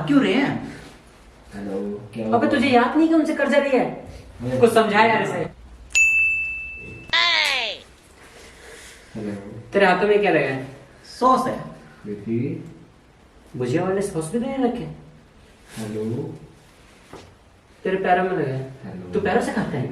भाग क्यों रहे हैं? हेलो, क्या अबे तुझे याद नहीं कि उनसे कर्जा लिया है? कुछ समझाया यार इसे। हेलो तेरे हाथों में क्या लगा है? सॉस है। बेटी। भुजिया वाले सॉस भी नहीं रखे। हेलो तेरे पैरों में लगा है। हेलो। तू पैरों से खाता है?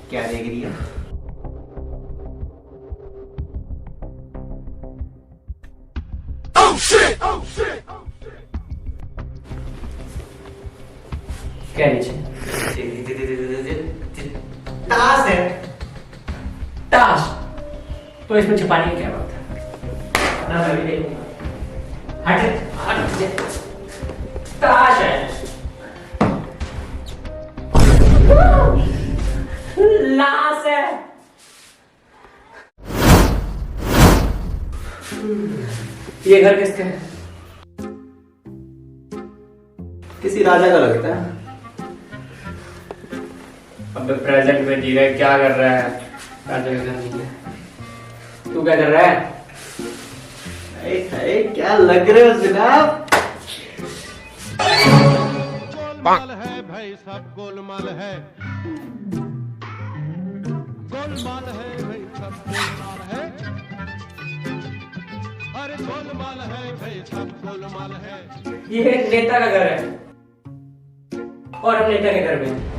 क्या देख रही है? क्या नीचे? ताश है। ताश? तो इसमें छुपाने की क्या बात है? ना मैं भी देखूंगा। हट हट। ताश है। लाश है। ये घर किसका है? किसी राजा का लगता है। अबे प्रेजेंट में जी रहा है, क्या कर रहा है? राजा का घर नहीं है। तू क्या कर रहा है? अरे क्या लग रहे हो जनाब? गोलमाल है भाई, सब गोलमाल है। गोलमाल है भाई, सब गोलमाल है। अरे गोलमाल है भाई, सब गोलमाल है। ये एक नेता का घर है और हम नेता के घर में हैं।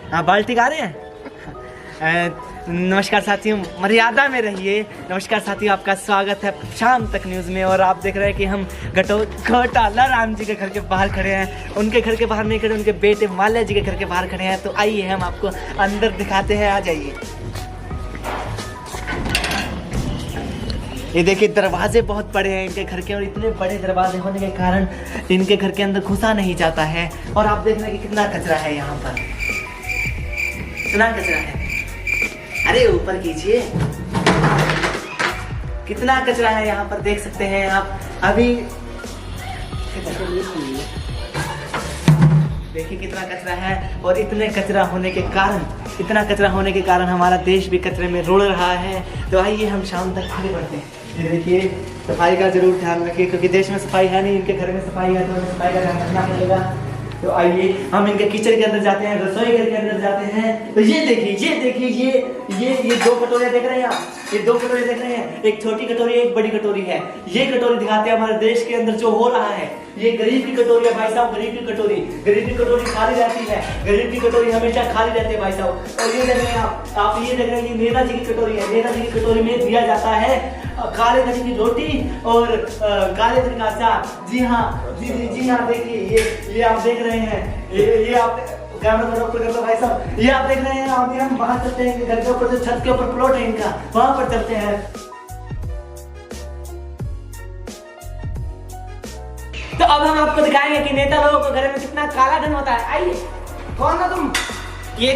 हाँ, बाल्टी गा रहे हैं। नमस्कार साथियों, मर्यादा में रहिए। नमस्कार साथियों, आपका स्वागत है शाम तक न्यूज़ में। और आप देख रहे हैं कि हम घोटाला राम जी के घर के बाहर खड़े हैं। उनके घर के बाहर नहीं खड़े, उनके बेटे माल्या जी के घर के बाहर खड़े हैं। तो आइए हम आपको अंदर दिखाते हैं, आ जाइए। ये देखिए, दरवाजे बहुत बड़े हैं इनके घर के, और इतने बड़े दरवाजे होने के कारण इनके घर के अंदर घुसा नहीं जाता है। और आप देख रहे हैं कि कितना कचरा है यहाँ पर, कितना कचरा है। अरे ऊपर कीजिए, कितना कचरा है यहाँ पर, देख सकते हैं आप। अभी देखिए कितना कचरा है। और इतने कचरा होने के कारण हमारा देश भी कचरे में रुड़ रहा है। तो आइए हम शाम तक आगे बढ़ते हैं। ये देखिए, सफाई का जरूर ध्यान रखिए, क्योंकि देश में सफाई है नहीं, इनके घर में सफाई है, तो हमें सफाई का ध्यान रखना पड़ेगा। तो आइए हम इनके किचन के अंदर जाते हैं, रसोई घर के अंदर जाते हैं। तो ये देखिए, ये दो कटोरियाँ देख रहे हैं आप, ये दो कटोरी देख रहे हैं। एक छोटी कटोरी, एक बड़ी कटोरी है। ये कटोरी दिखाते हैं हमारे देश के अंदर जो हो रहा है। ये गरीब की कटोरी है भाई साहब, गरीब की कटोरी खाली रहती है। गरीब की कटोरी हमेशा खाली रहती है भाई साहब। और ये देख रहे हैं आप ये देख रहे हैं, ये नेताजी की कटोरी है। नेताजी की कटोरी में दिया जाता है काले धनी की रोटी और काले धनी का अचार। जी हाँ, जी हाँ, देखिए ये आप देख रहे हैं, ये आप कैमरा में रोक कर लो भाई साहब। ये आप देख रहे हैं, अभी हम बाहर चलते हैं, घर के ऊपर जो छत के ऊपर प्लॉट है इनका, वहां पर चलते हैं। तो अब हम आपको दिखाएंगे कि नेता लोगों के घर में कितना काला धन होता है। आइए। कौन है तुम? ये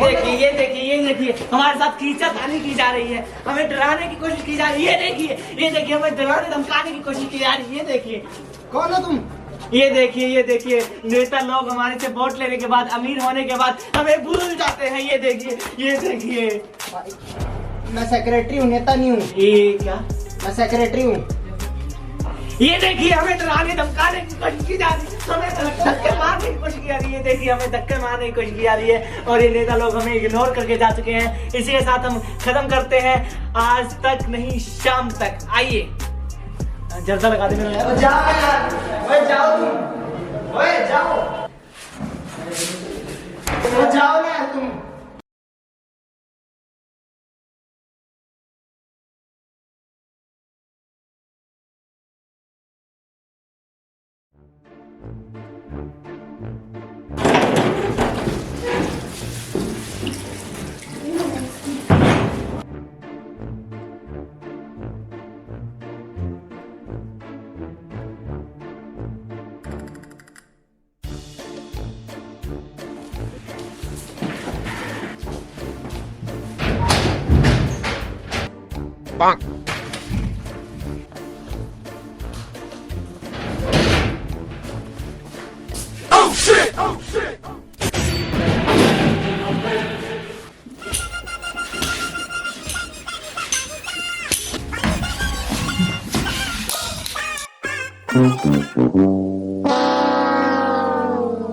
देखिए, हमारे साथ खींचातानी की जा रही है, हमें डराने की कोशिश की जा रही है। ये देखिए, हमें डराने धमकाने की कोशिश की जा रही है। ये देखिए, कौन है तुम? ये देखिए, नेता लोग हमारे से वोट लेने के बाद, अमीर होने के बाद हमें भूल जाते हैं। ये देखिए। मैं सेक्रेटरी हूँ, नेता नहीं हूँ। ये क्या? मैं सेक्रेटरी हूँ। ये देखिए हमें डराने धमकाने की कोशिश की जा रही है, हमें धक्के मारने की कोशिश की जा रही है। देखिए हमें धक्के मारने की कोशिश की जा रही है और ये नेता लोग हमें इग्नोर करके जा चुके हैं। इसी के साथ हम खत्म करते हैं आज तक नहीं शाम तक। आइए जर्दा लगा दे मेरा। जाओ यार, ओए जाओ तुम, ओए जाओ, जाओ ना तुम।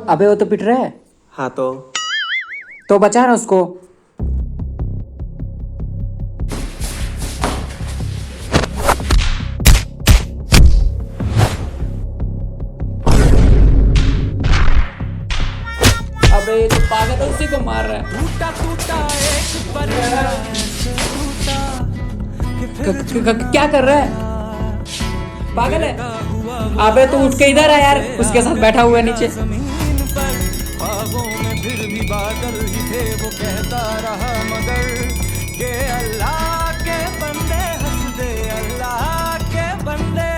अबे वो तो पिट रहा है। हाँ तो बचा ना उसको। अबे ये तो पागल है, उसी को मार रहा है। क्या कर रहा है? पागल है। अबे तू उठ के इधर आ यार, उसके साथ बैठा हुआ है नीचे। ख्वाबों में फिर भी बादल ही थे, वो कहता रहा मगर के अल्लाह के बंदे हंस दे, अल्लाह के बंदे।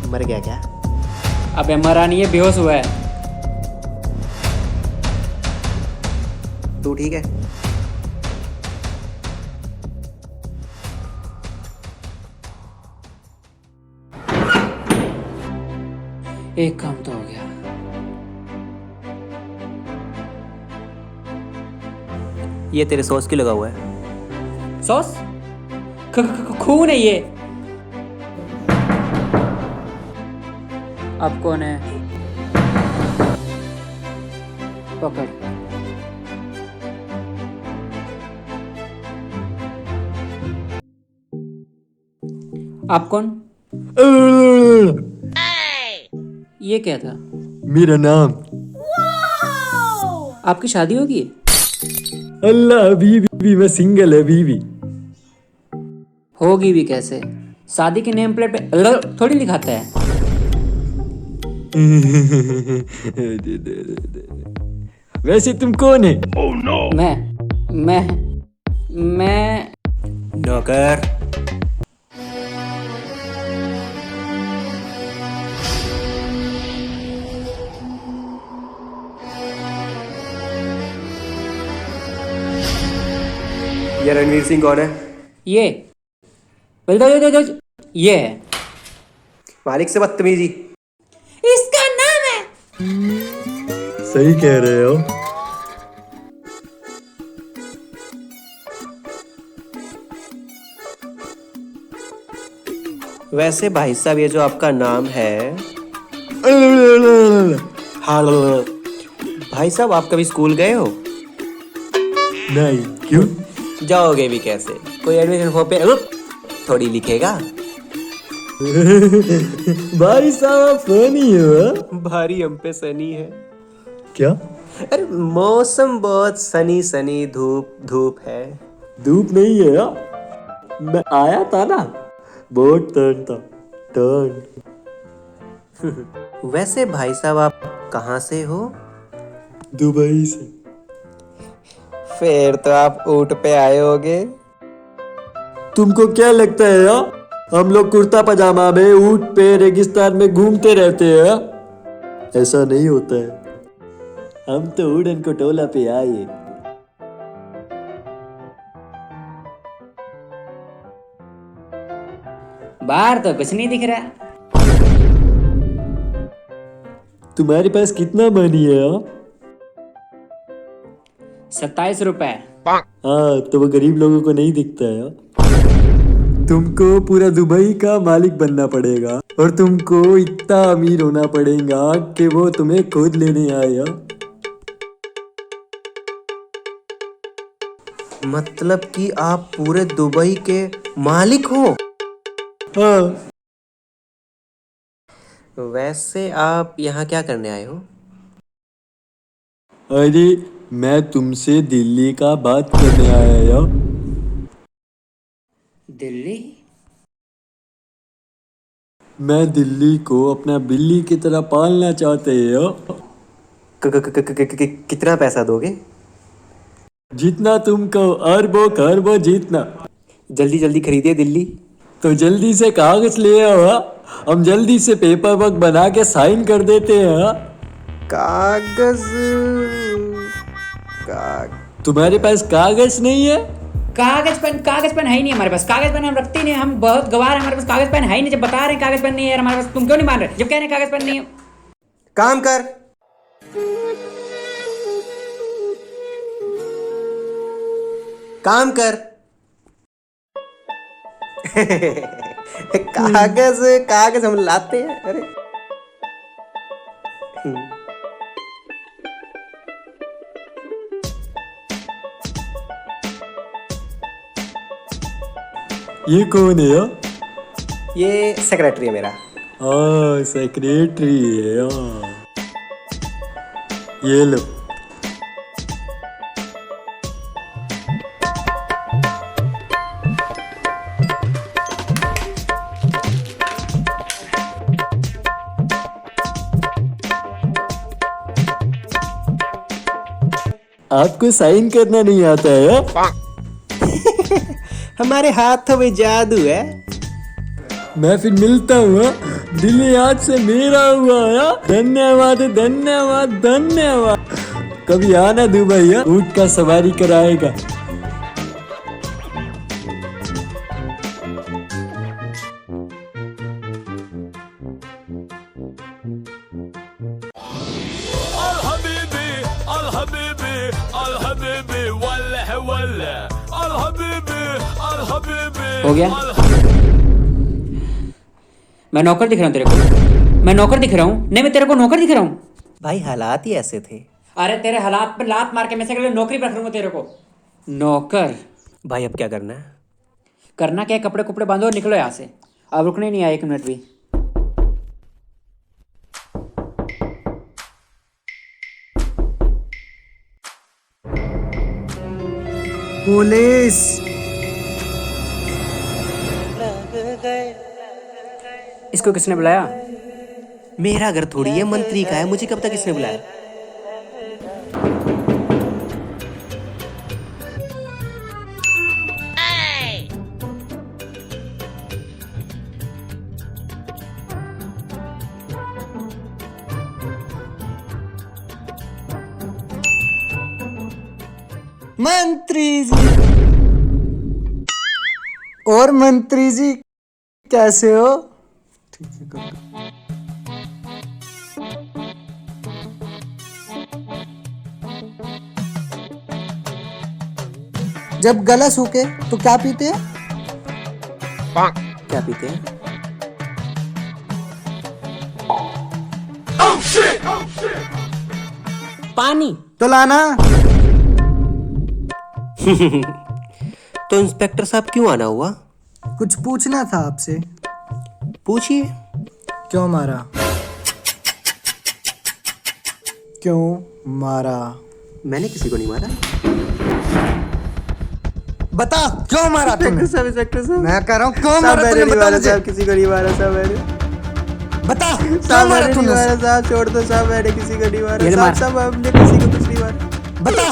मर गया क्या? अबे मरा नहीं है, बेहोश हुआ है। तू ठीक है? एक काम तो हो गया। ये तेरे सॉस की लगा हुआ है। सॉस? खून है ये। अब कौन है? पकड़। आप कौन? ये क्या था? मेरा नाम। आपकी शादी होगी? अल्लाह अभी भी मैं सिंगल है अभी भी। होगी भी कैसे? शादी की नेम प्लेट पे थोड़ी लिखाता है। वैसे तुम कौन है? मैं नौकर। ये रणवीर सिंह कौन है? ये ये है। मालिक से बदतमीजी। इसका नाम है। सही कह रहे हो। वैसे भाई साहब, ये जो आपका नाम है, भाई साहब आप कभी स्कूल गए हो? नहीं, क्यों? जाओगे भी कैसे? कोई एडमिशन फॉर्म पे थोड़ी लिखेगा। भाई साहब फनी है। भारी हम पे सनी है। क्या? अरे मौसम बहुत सनी सनी, धूप धूप है। धूप नहीं है यार, मैं आया था ना, बहुत टर्न था, टर्न। वैसे भाई साहब आप कहाँ से हो? दुबई से। फिर तो आप ऊँट पे आए होगे। तुमको क्या लगता है यार, हम लोग कुर्ता पजामा में ऊँट पे रेगिस्तान में घूमते रहते हैं? ऐसा नहीं होता है, हम तो उड़न खटोला पे आए। बाहर तो कुछ नहीं दिख रहा। तुम्हारे पास कितना मनी है यार? 27 रुपए। हाँ, तो वो गरीब लोगों को नहीं दिखता है। तुमको पूरा दुबई का मालिक बनना पड़ेगा और तुमको इतना अमीर होना पड़ेगा कि वो तुम्हें खुद लेने आए। मतलब कि आप पूरे दुबई के मालिक हो? हाँ, वैसे आप यहाँ क्या करने आए हो? अरे मैं तुमसे दिल्ली का बात करने आया यार। दिल्ली? मैं दिल्ली को अपना बिल्ली की तरह पालना चाहते हैं। कितना पैसा दोगे? जितना तुमको अरबों खरबों जितना। जल्दी जल्दी खरीदिए दिल्ली। तो जल्दी से कागज ले आओ, हम जल्दी से पेपर वर्क बना के साइन कर देते हैं। कागज तुम्हारे पास कागज नहीं है? कागज पेन है ही नहीं हमारे पास। कागज पेन हम रखते ही नहीं, हम बहुत गवार हैं, हमारे पास कागज पेन है ही नहीं। जब बता रहे हैं कागज पेन नहीं है यार हमारे पास, तुम क्यों नहीं मान रहे? जब कह रहे हैं कागज पेन नहीं है। काम कर। काम कर। कागज कागज हम लाते हैं। अरे ये कौन है यार? ये सेक्रेटरी है मेरा। हाँ, सेक्रेटरी है। ये लो। आपको साइन करना नहीं आता है? हमारे हाथों में जादू है। मैं फिर मिलता हूँ। दिल्ली आज से मेरा हुआ है। धन्यवाद धन्यवाद धन्यवाद। कभी आना दुबई, ऊँट का सवारी कराएगा। हो गया? मैं नौकर दिख रहा हूँ तेरे को? मैं नौकर दिख रहा हूँ? नहीं, मैं तेरे को नौकर दिख रहा हूँ? भाई हालात ही ऐसे थे। अरे तेरे हालात पे लात मार के मैं से नौकरी पर रखूंगा तेरे को। नौकर? भाई अब क्या करना है? करना क्या है, कपड़े कुपड़े बांधो और निकलो यहाँ से। अब रुकने नहीं आया एक मिनट भी। पुलिस! इसको किसने बुलाया? मेरा घर थोड़ी है, मंत्री का है। मुझे कब तक इसने बुलाया? मंत्री जी! और मंत्री जी कैसे हो? जब गला सूखे तो क्या पीते हैं? क्या पीते हैं? पानी। तो लाना। तो इंस्पेक्टर साहब क्यों आना हुआ? कुछ पूछना था आपसे। पूछिए। क्यों मारा? क्यों मारा? मैंने किसी को नहीं मारा। बता क्यों मारा तूने? इंस्पेक्टर साहब मैं कह रहा हूँ क्यों मारा तूने? बता मुझे। साहब किसी को नहीं मारा साहब। मैंने बता क्यों मारा तूने? साहब छोड़ दो साहब, मैंने किसी को नहीं मारा ये साहब। मार। साहब हमने किसी को कुछ नहीं मारा। बता।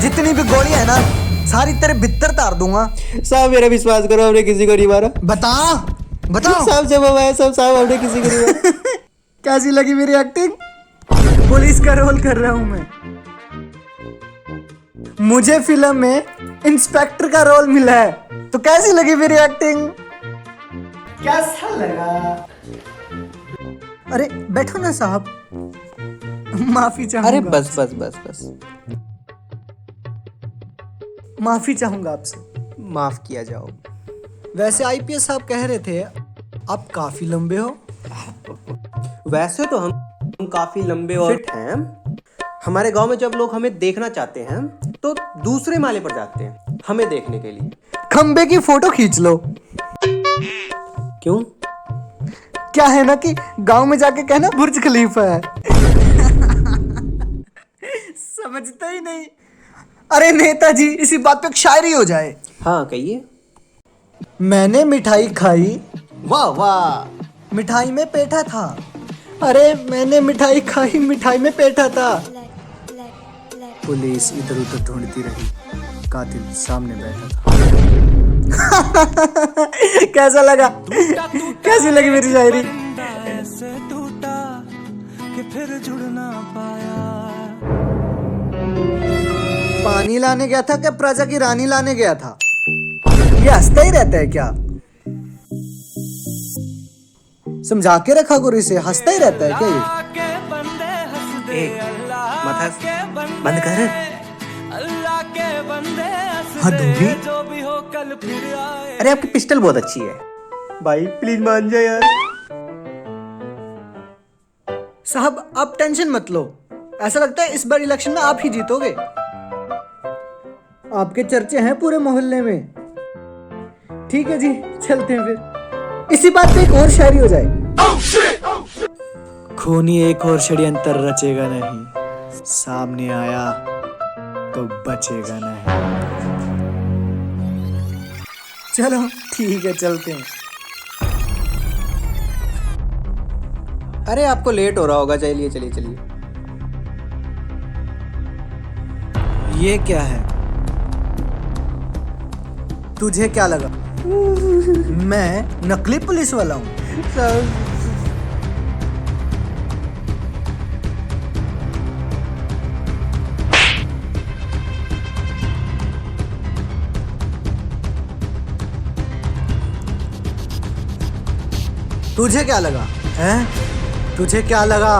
जितनी भी गोली है ना सारी तेरे भीतर तार दूंगा। साहब मेरा विश्वास करो, हमने किसी को नहीं मारा। बता बताओ। साहब जब हम आए साहब हमने किसी को नहीं मारा। कैसी लगी मेरी एक्टिंग? पुलिस का रोल कर रहा हूं मैं। मुझे फिल्म में इंस्पेक्टर का रोल मिला है, तो कैसी लगी मेरी एक्टिंग? कैसा लगा? अरे बैठो ना साहब, माफी चाहूंगा। अरे बस बस बस बस, माफी चाहूंगा आपसे। माफ किया जाओ। वैसे आईपीएस साहब कह रहे थे आप काफी लंबे हो। वैसे तो हम काफी लंबे और फिट हैं। हमारे गांव में जब लोग हमें देखना चाहते हैं तो दूसरे माले पर जाते हैं हमें देखने के लिए। खंबे की फोटो खींच लो। क्यों? क्या है ना कि गांव में जाके कहना बुर्ज खलीफा है। समझते ही नहीं। अरे नेताजी, इसी बात पे एक शायरी हो जाए। हाँ कहिए। मैंने मिठाई खाई, वाह वाह, मिठाई में पेठा था। अरे मैंने मिठाई खाई, मिठाई में पेठा था। पुलिस इधर उधर ढूंढती रही, कातिल सामने बैठा था। कैसा लगा? कैसी लगी मेरी शायरी? ऐसे टूटा कि फिर जुड़ ना पाया। पानी लाने गया था क्या प्रजा की रानी लाने गया था? ये हंसता ही रहता है क्या? समझा के रखा करो इसे, हंसता ही रहता है क्या ये? मत हंस, बंद कर। अल्लाह के बंदे हाँ दूंगी। जो भी हो कल फिर आए। अरे आपकी पिस्टल बहुत अच्छी है भाई, प्लीज मान जाए यार। साहब आप टेंशन मत लो, ऐसा लगता है इस बार इलेक्शन में आप ही जीतोगे। आपके चर्चे हैं पूरे मोहल्ले में। ठीक है जी, चलते हैं फिर। इसी बात पे एक और शायरी हो जाए। खूनी एक और षड्यंत्र रचेगा नहीं, सामने आया तो बचेगा नहीं। चलो ठीक है, चलते हैं। अरे आपको लेट हो रहा होगा, चलिए चलिए चलिए। ये क्या है? तुझे क्या लगा मैं नकली पुलिस वाला हूँ? तुझे क्या लगा? हैं? तुझे क्या लगा?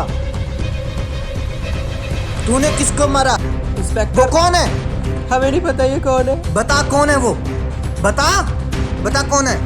तूने किसको मारा? इंस्पेक्टर, वो कौन है? हमें नहीं पता ये कौन है। बता कौन है वो, बता, बता कौन है?